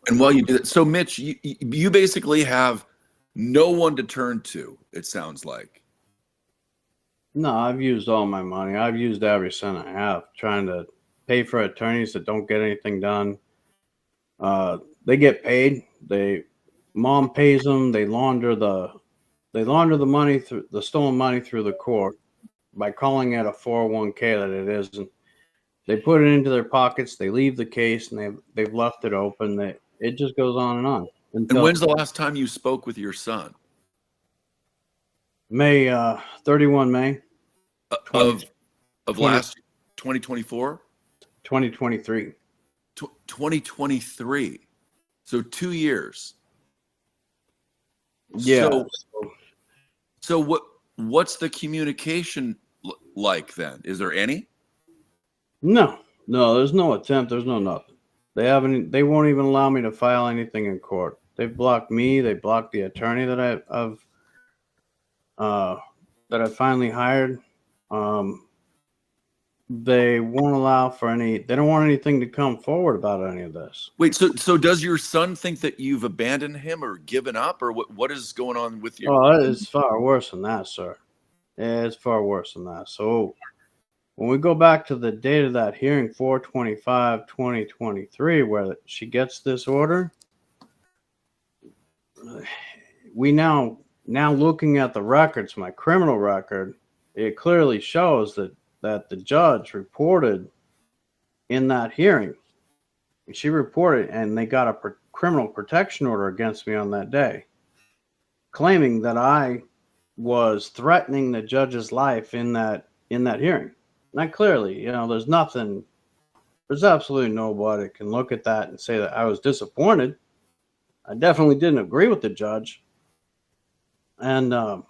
And while you do that, so Mitch, you basically have no one to turn to, it sounds like. No, I've used all my money. I've used every cent I have trying to pay for attorneys that don't get anything done. They get paid. Mom pays them. They launder the money through the stolen money through the court by calling it a 401k that it isn't. They put it into their pockets. They leave the case and they've left it open. It just goes on and on. And when's the last time you spoke with your son? May 31 May of last 2024? 2023. 2023. So 2 years. Yeah. So what's the communication like then? Is there any? No, there's no attempt. There's no nothing. They won't even allow me to file anything in court. They've blocked me. They blocked the attorney that I've finally hired. They won't allow for they don't want anything to come forward about any of this. Wait, so does your son think that you've abandoned him or given up, or what is going on with you? Oh, it's far worse than that, sir. It's far worse than that. So when we go back to the date of that hearing, 4/25/2023, where she gets this order, we now looking at the records, my criminal record, it clearly shows that the judge reported in that hearing. She reported, and they got a criminal protection order against me on that day, claiming that I was threatening the judge's life in that hearing. Now, clearly, there's absolutely nobody can look at that and say that I was disappointed. I definitely didn't agree with the judge. And, but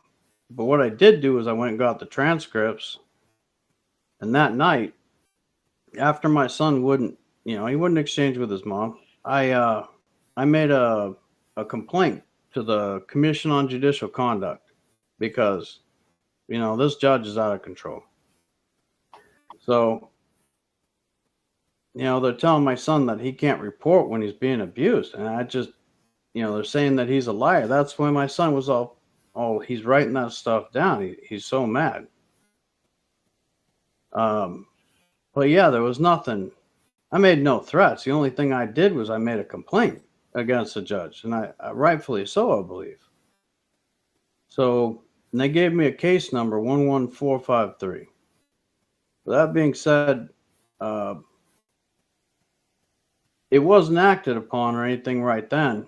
what I did do is I went and got the transcripts. And that night, after my son wouldn't exchange with his mom, I made a complaint to the Commission on Judicial Conduct because, this judge is out of control. So, they're telling my son that he can't report when he's being abused. And I just, they're saying that he's a liar. That's when my son was he's writing that stuff down. He's so mad. But yeah, there was nothing. I made no threats. The only thing I did was I made a complaint against the judge, and I rightfully so, I believe. So, and they gave me a case number 11453. That being said, it wasn't acted upon or anything right then.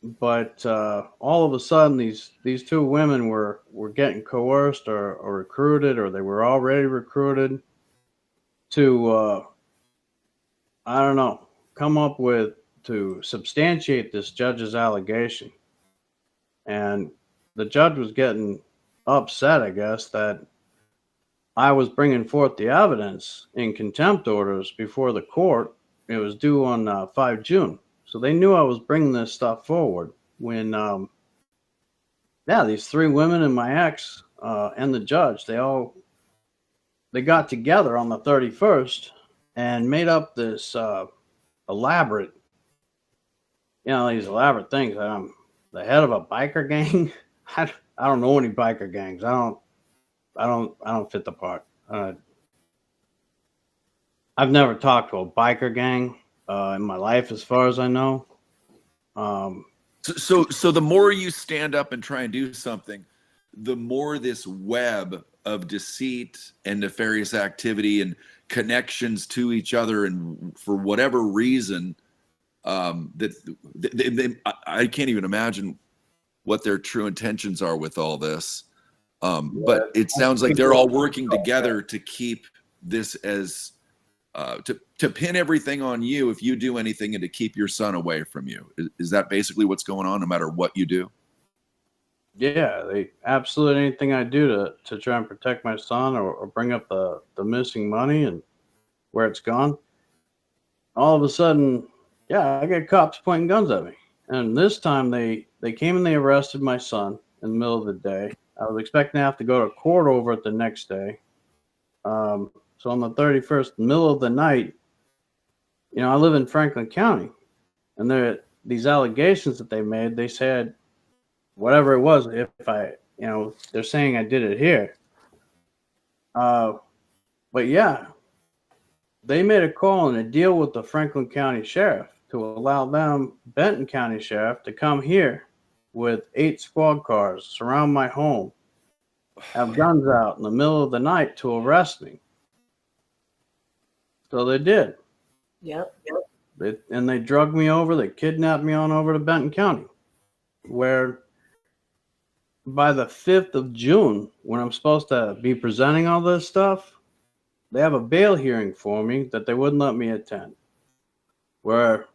But all of a sudden, these two women were getting coerced or recruited, or they were already recruited to, I don't know, come up to substantiate this judge's allegation. And the judge was getting upset, I guess, that I was bringing forth the evidence in contempt orders before the court. It was due on 5 June. So they knew I was bringing this stuff forward when, these three women and my ex and the judge, they got together on the 31st and made up this elaborate, these elaborate things. I'm the head of a biker gang. I don't know any biker gangs. I don't fit the part. I've never talked to a biker gang in my life, as far as I know. So the more you stand up and try and do something, the more this web of deceit and nefarious activity and connections to each other, and for whatever reason, I can't even imagine what their true intentions are with all this. But it sounds like they're all working together to keep this as to pin everything on you if you do anything, and to keep your son away from you. Is that basically what's going on, no matter what you do? Yeah, they absolutely anything I do to try and protect my son or bring up the missing money and where it's gone. All of a sudden, I get cops pointing guns at me. And this time they came and they arrested my son in the middle of the day. I was expecting to have to go to court over it the next day. So on the 31st, middle of the night, I live in Franklin County, and these allegations that they made, they said whatever it was, if I, they're saying I did it here. But yeah, they made a call and a deal with the Franklin County Sheriff to allow them, Benton County Sheriff, to come here with 8 squad cars, surround my home, have guns out in the middle of the night to arrest me. So they did. Yep. And they drugged me over. They kidnapped me on over to Benton County, where by the 5th of June, when I'm supposed to be presenting all this stuff, they have a bail hearing for me that they wouldn't let me attend. Where,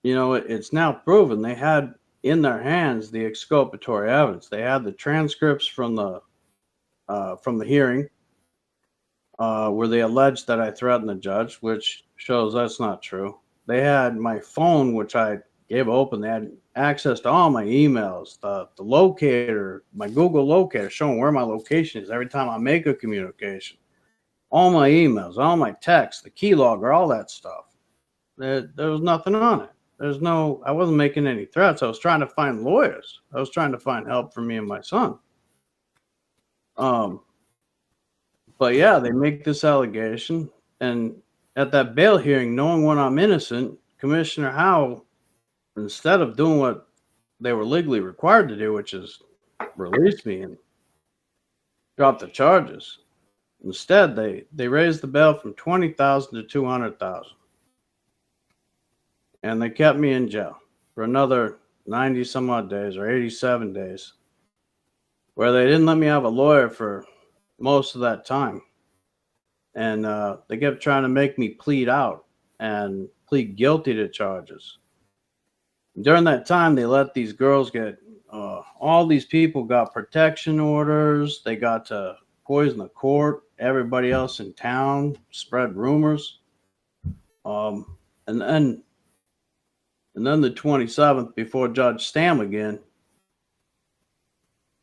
it's now proven they had in their hands the exculpatory evidence. They had the transcripts from the hearing, where they alleged that I threatened the judge, which shows that's not true. They had my phone, which I gave open. They had access to all my emails, the locator, my Google locator, showing where my location is every time I make a communication. All my emails, all my texts, the keylogger, all that stuff. There was nothing on it. I wasn't making any threats. I was trying to find lawyers. I was trying to find help for me and my son. But yeah, they make this allegation, and at that bail hearing, knowing when I'm innocent, Commissioner Howell, instead of doing what they were legally required to do, which is release me and drop the charges, instead they raised the bail from $20,000 to $200,000, and they kept me in jail for another 90 some odd days or 87 days, where they didn't let me have a lawyer for most of that time. And they kept trying to make me plead out and plead guilty to charges. During that time, they let these girls get, all these people got protection orders. They got to poison the court. Everybody else in town spread rumors. And then the 27th, before Judge Stam again,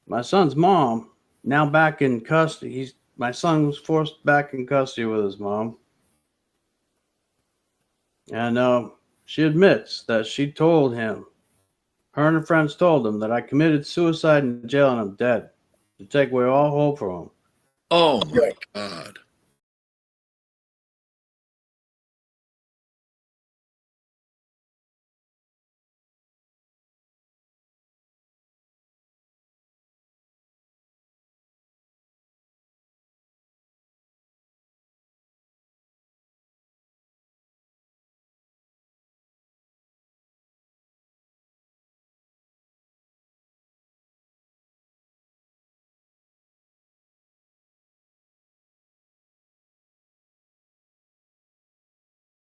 my son's mom, now back in custody, my son was forced back in custody with his mom. And she admits that she told him, her and her friends told him that I committed suicide in jail and I'm dead, to take away all hope from him. Oh my God.